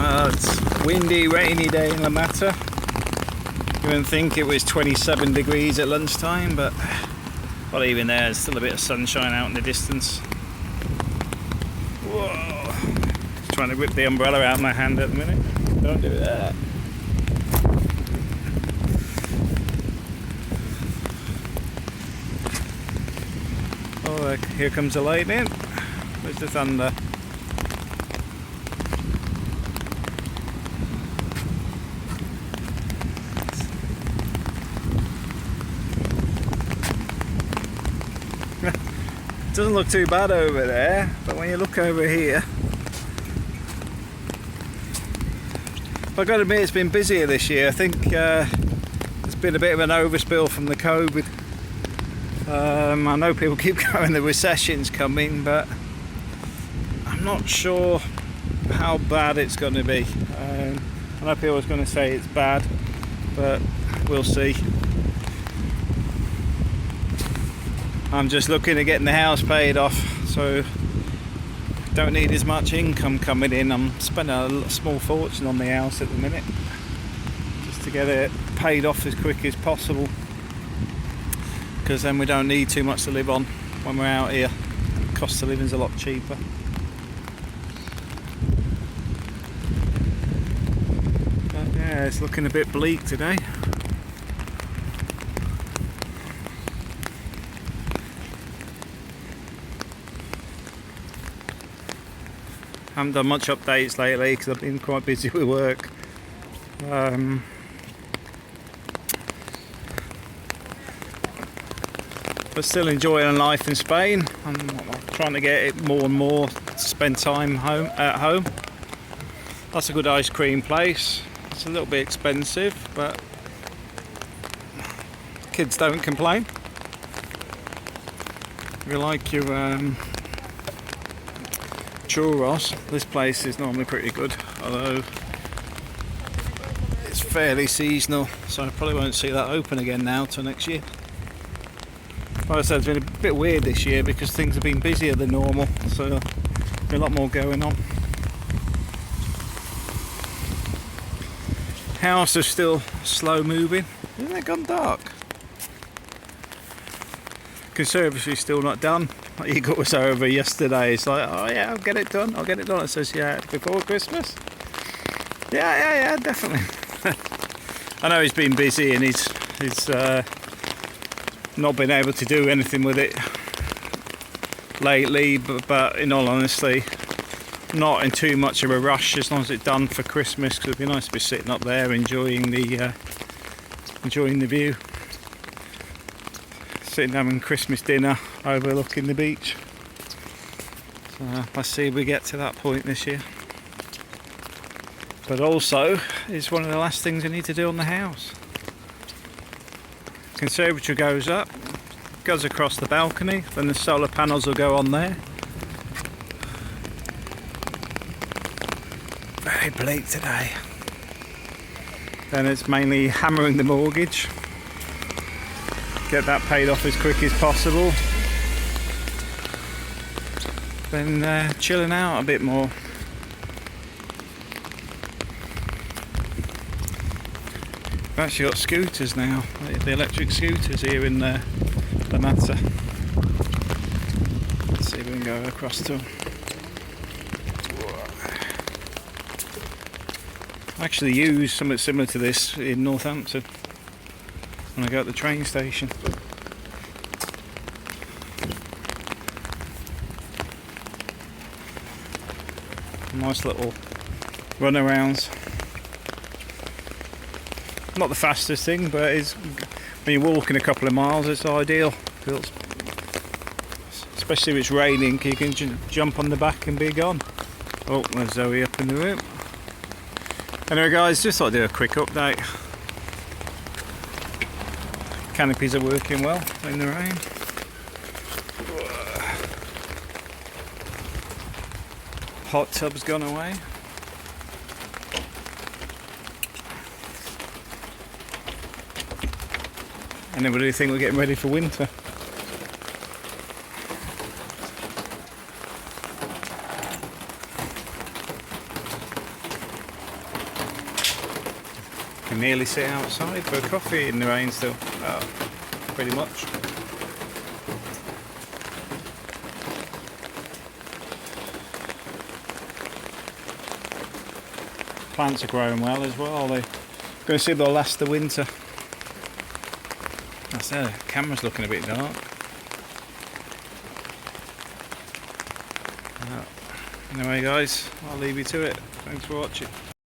It's windy, rainy day in La Mata. You wouldn't think it was 27 degrees at lunchtime, but well, even there, there's still a bit of sunshine out in the distance. Whoa! Just trying to whip the umbrella out of my hand at the minute. Don't do that. Oh, here comes the lightning. Where's the thunder? Doesn't look too bad over there, but when you look over here, I've got to admit it's been busier this year. I think there's been a bit of an overspill from the COVID. I know people keep going, the recession's coming, but I'm not sure how bad it's going to be. I know people are going to say it's bad, but we'll see. I'm just looking at getting the house paid off, so don't need as much income coming in. I'm spending a small fortune on the house at the minute, just to get it paid off as quick as possible, because then we don't need too much to live on when we're out here. The cost of living's a lot cheaper. But yeah, it's looking a bit bleak today. I haven't done much updates lately because I've been quite busy with work. But still enjoying life in Spain. I'm trying to get it more and more to spend time at home. That's a good ice cream place. It's a little bit expensive, but kids don't complain. If you like your churros, this place is normally pretty good, although it's fairly seasonal, so I probably won't see that open again now till next year. Like I said, it's been a bit weird this year because things have been busier than normal, so there's been a lot more going on. House is still slow moving. Isn't it gone dark? Conservatory's still not done. Eagle was over yesterday. It's like, oh yeah, I'll get it done. I says, yeah, before Christmas. Yeah, definitely. I know he's been busy and he's not been able to do anything with it lately, but in all honesty, not in too much of a rush as long as it's done for Christmas, because it'd be nice to be sitting up there enjoying the view, sitting having Christmas dinner overlooking the beach. So let's see if we get to that point this year. But also, it's one of the last things I need to do on the house. Conservatory goes up, goes across the balcony, then the solar panels will go on there. Very bleak today. Then it's mainly hammering the mortgage, get that paid off as quick as possible, then chilling out a bit more. We've actually got scooters now, the electric scooters here in La Mata. Let's see if we can go across to them. I actually use something similar to this in Northampton when I go at the train station. Nice little runarounds. Not the fastest thing, but it's, when you're walking a couple of miles, it's ideal. Especially if it's raining, you can jump on the back and be gone. Oh, there's Zoe up in the room. Anyway guys, just thought I'd do a quick update. Canopies are working well in the rain. Hot tub's gone away. Anybody think we're getting ready for winter? can nearly sit outside for a coffee in the rain still. Pretty much. Plants are growing well as well. They're going to see if they'll last the winter. That's it. The camera's looking a bit dark. Anyway guys, I'll leave you to it. Thanks for watching.